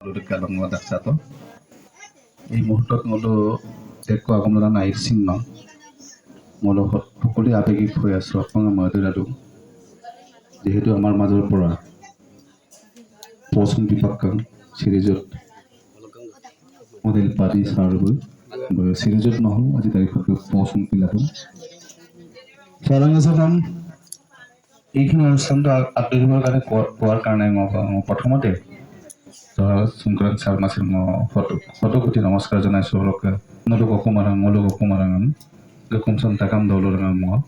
Kalong daksato এই মুহূৰ্তত মোলো একো আগমনা নাই চিহ্ন মোলো সকলো আবেগিক হৈ আছো আপোনাক মই দিলালো যেহেতু আমাৰ মাজৰ পৰা পচন বিভাগ সিৰিজত মডেল পাৰি সাৰব সিৰিজত নহল আজি তাৰিখত পচন পিলাটো সাৰাংগছাম এইখিনি অনুষ্ঠানটো আগবাঢ়িবৰ কাৰণে কোৱাৰ কাৰণে মই প্ৰথমতে সংক্ৰান্ত শৰ্মা সিংহ শতকোটি নমস্কাৰ জনাইছোঁ নলোক অকুমাৰাং মলোক অকুমাৰাং কমচন তাকাম দৌলৰাং মই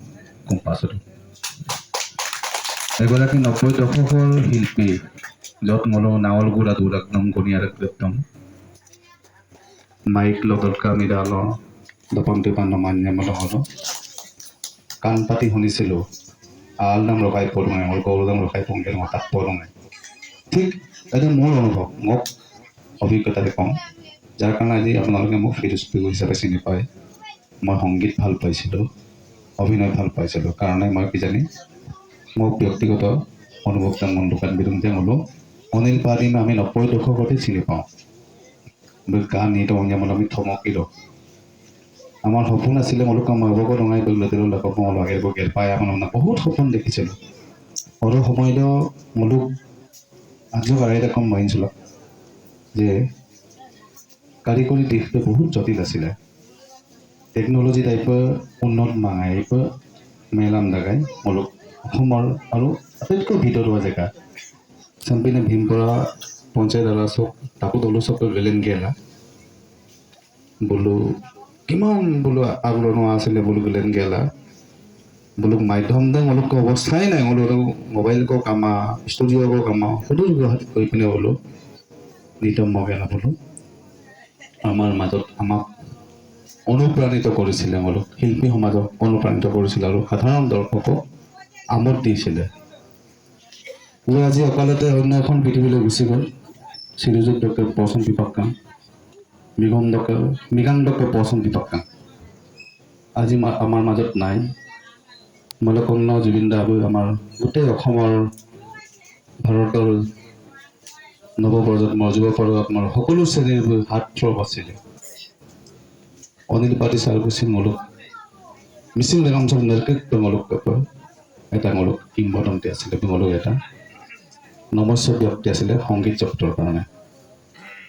কম পাছত এগৰাকী ৯০ দশকৰ শিল্পী য'ত মলো নাৱল গুড়া দূৰ একদম গণিয়াৰ একদম মাইক লদৰকা মিৰাল দপন্তি পান্ন মান্য মলো হলো কাণ পাতি শুনিছিলোঁ আল নাম ৰখাই পঢ়োঁ মোৰ গৌৰদাম ৰখাই পংগে মই তাত পঢ়োঁ ঠিক এটা মোৰ অনুভৱ মোক অভিজ্ঞতাৰে কওঁ যাৰ কাৰণে আজি আপোনালোকে মোক ফিৰোজ পেগু হিচাপে চিনি পায় মই সংগীত ভাল পাইছিলোঁ অভিনয় ভাল পাইছিলোঁ কাৰণে মই কিজানি মোক ব্যক্তিগত অনুভৱটা মন দোকান বিৰুদ্ধে হ'লোঁ অনিল পাৰিম আমি ৯০ দশকতে চিনি পাওঁ গান এইটো অঞ্জামত আমি থমকিলোঁ আমাৰ সপোন আছিলে মলোক মৰবক ৰঙাই বগলতিৰ লগত মই লাগে গেল পাই আপোনাৰ বহুত সপোন দেখিছিলোঁ সৰু সময়তো মলোক আজো গাড়ীত এখন মাৰিছিলোঁ যে কাৰিকৰী দিশটো বহুত জটিল আছিলে টেকন'লজি টাইপৰ উন্নত মাঙাই মেলাম দাগাই মলোক অসমৰ আৰু আটাইতকৈ ভিতৰুৱা জেগা চাম্পিনে ভীমপৰা পঞ্চায়ত চব তাকো দলো চব গেলেন গেলা বোলো কিমান বোলো আগৰণা আছিলে বোলো গেলেন গেলা বোলো মাধ্যম দে মলোক অৱস্থাই নাই বোলো মোবাইল কো কামা ষ্টুডিঅ' কো কামা সদূৰ গুৱাহাটীত গৈ পিনে বোলো নিতম মগেলা বোলো আমাৰ মাজত আমাক অনুপ্ৰাণিত কৰিছিলে বোলো শিল্পী সমাজক অনুপ্ৰাণিত কৰিছিলে আৰু সাধাৰণ দৰ্শকক আমোদ দিছিলে আজি অকালতে অন্য এখন পৃথিৱীলৈ গুচি গ'ল শ্ৰীযুত ডক্টৰ পচন বিপাকা মৃগাং ডক্টৰ পচন বিপাকা আজি আমাৰ মাজত নাই মলকন্ন জুবিন দা আমাৰ গোটেই অসমৰ ভাৰতৰ নৱপ্ৰজন্মৰ যুৱ প্ৰজন্মৰ সকলো শ্ৰেণীৰ হাত থ্ৰব আছিলে অনিল পাতি চাৰকুচি মূলক মিচিং ৰেগামচৰ নেতৃত্ব মূলক এটা মূলক কিংবদন্তি আছিলে মূলক এটা নমস্য ব্যক্তি আছিলে সংগীত জগতৰ কাৰণে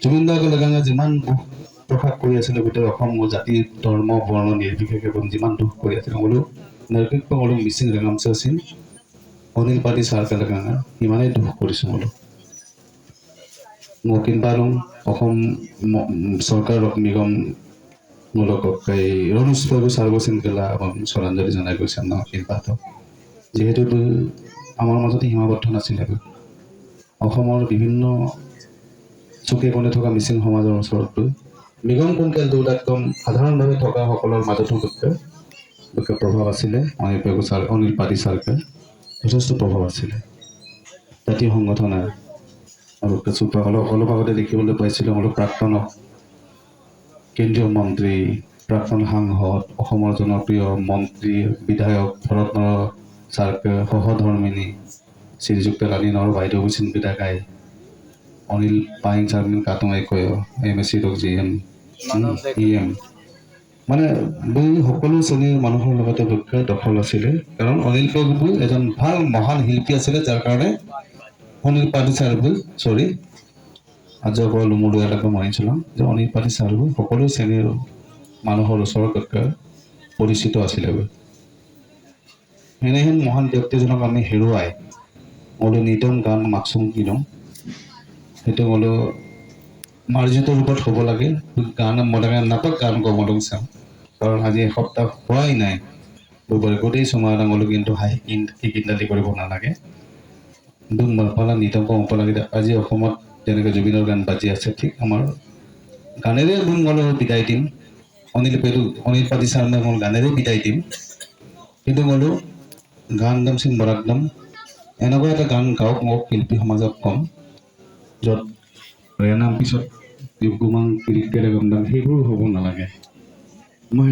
জুবিন দাক লগাঙে যিমান দুখ প্ৰকাশ কৰি আছিলে গোটেই অসম জাতি ধৰ্ম বৰ্ণ নিৰ্বিশেষে যিমান দুখ কৰি আছিলে মূলক নেতৃত্ব মূলক মিচিং ৰেগামচৰ আছিল অনিল পাতি চাৰকে লগাঙে ইমানেই দুখ কৰিছোঁ মূলক মই কিনবা অসম চৰকাৰ নিগম মূলকক এই ৰমেশ প্ৰভু চাৰ্বসিং গেলা শ্ৰদ্ধাঞ্জলি জনাই গৈছে ন কিনবাটো যিহেতু আমাৰ মাজতে সীমাবদ্ধ নাছিলে অসমৰ বিভিন্ন চুকে কোণে থকা মিচিং সমাজৰ ওচৰত নিগম কুংকেল দৌল একদম সাধাৰণভাৱে থকা সকলৰ মাজতো গোটেই প্ৰভাৱ আছিলে অনিল পাতি চাৰকে যথেষ্ট প্ৰভাৱ আছিলে জাতীয় সংগঠনে আৰু অলপ আগতে দেখিবলৈ পাইছিলোঁ অলপ প্ৰাক্তন কেন্দ্ৰীয় মন্ত্ৰী প্ৰাক্তন সাংসদ অসমৰ জনপ্ৰিয় মন্ত্ৰী বিধায়ক ভৰতন চাৰকে সহধৰ্মিনী শ্ৰীযুক্ত লালিনৰ বাইদেউ চিন বিদাকাই অনিল পাইং চাৰমিন কাটঙাই কয় MSc GM EM মানে সকলো শ্ৰেণীৰ মানুহৰ লগতে দখল আছিলে কাৰণ অনিল প্ৰভু এজন ভাল মহান শিল্পী আছিলে যাৰ কাৰণে অনিল পাতি চাৰবু আজৰ লুমুৰু এটাকৈ মানিছিলোঁ যে অনিল পাতি চাৰবু সকলো শ্ৰেণীৰ মানুহৰ ওচৰত পৰিচিত আছিলে এনেহেন মহান ব্যক্তিজনক আমি হেৰুৱাই মোলো নিতম গান মাকচুং কিনো সেইটো মোলো মাৰ্জিত ৰূপত হ'ব লাগে গান মনে নাপাক গান গমলং চাওঁ কাৰণ আজি এসপ্তাহ হোৱাই নাই গোটেই চুমাৰ ডাঙলো কিন্তু শিকিন্দালি কৰিব নালাগে দুখ মালপালা নিতম কম লাগে আজি অসমত যেনেকৈ জুবিনৰ গান বাজি আছে ঠিক আমাৰ গানেৰে মই বিদায় দিম অনিল পাতি চাৰণে মোৰ গানেৰে বিদায় দিম কিন্তু মোলো গান দাম চিন বৰাকদম এনেকুৱা এটা গান গাওক মোক শিল্পী সমাজক কম য'ত ৰেনাম পিছত গুমাং কিৰিকেৰে গমদাম সেইবোৰ হ'ব নালাগে মই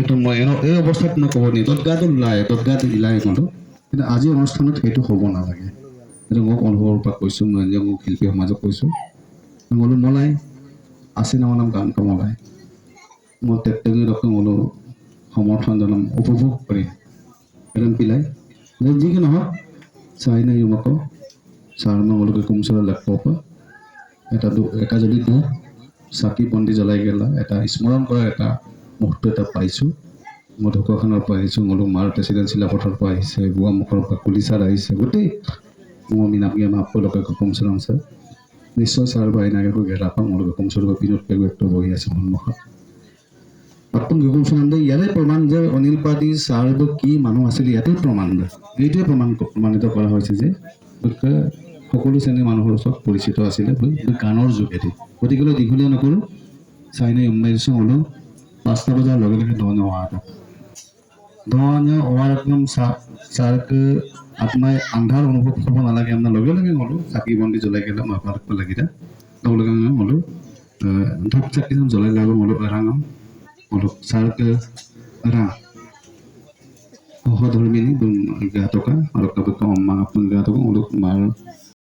এই অৱস্থাত মই ক'ব নিদিওঁ তৎগাটো ইলাই কিন্তু আজি অনুষ্ঠানত সেইটো হ'ব নালাগে সেইটো মোক অনুভৱৰ পৰা কৈছোঁ মই নিজে মোক শিল্পী সমাজক কৈছোঁ ngolu mulai asina manam গান কমলাই মই তেতেগি রকম হলো সমর্থন জানাম উপভোগ করি এরম পিলাই যিকি নহওক চাই নাই ইউমক চাৰ মঙ্গলকে কুমচৰা লাগব এটা যদি চাকি বন্তি জ্বলাই গেলা এটা স্মৰণ কৰাৰ এটা মুহূৰ্ত এটা পাইছোঁ মই ঢকুৱাখানাৰ পৰা আহিছোঁ মোলো মাৰ প্ৰেচিডেণ্ট চিলাপথাৰৰ পৰা আহিছে গোৱামুখৰ পৰা কুলিচাৰ আহিছে গোটেই মই মিনাপীয়া আপোনালোকে কুমচৰাম ছাৰ নিশ্চয় ছাৰ বা এনেকৈ ঘেৰা পাওঁ মোলো কুমচৰ বিনোদ পেগুৱেক্টৰ বহি আছে সন্মুখত আপুনি কুমচৰান্দে ইয়াৰে প্ৰমাণ যে অনিল পাৰ্টি ছাৰ কি মানুহ আছিল ইয়াতে প্ৰমাণ এইটোৱে প্ৰমাণিত কৰা হৈছে যে সকলো শ্ৰেণীৰ মানুহৰ ওচৰত পৰিচিত আছিলে গানৰ যোগেদি গতিকে দীঘলীয়া নকৰোঁ চাইনা উন্মাইছো হ'লেও 5টা বজাৰ লগে লগে ধোঁৱা হোৱাৰ একদম ছাৰকে আপোনাই আন্ধাৰ অনুভৱ কৰিব নালাগে আপোনাৰ লগে লগে হ'লো চাকি বন্তি জ্বলাই গেলে মই আপোনালোক লাগিলে লগে লগে হ'লো ধূপ চাকিজন জ্বলাই লাগো হ'লো ৰাঙাম হ'লো ছাৰকে ৰা সহধৰ্মিনী জ্ঞাতকা আৰু কাপোৰ অম্মা আপোন জ্ঞাতকা হ'লো মাৰ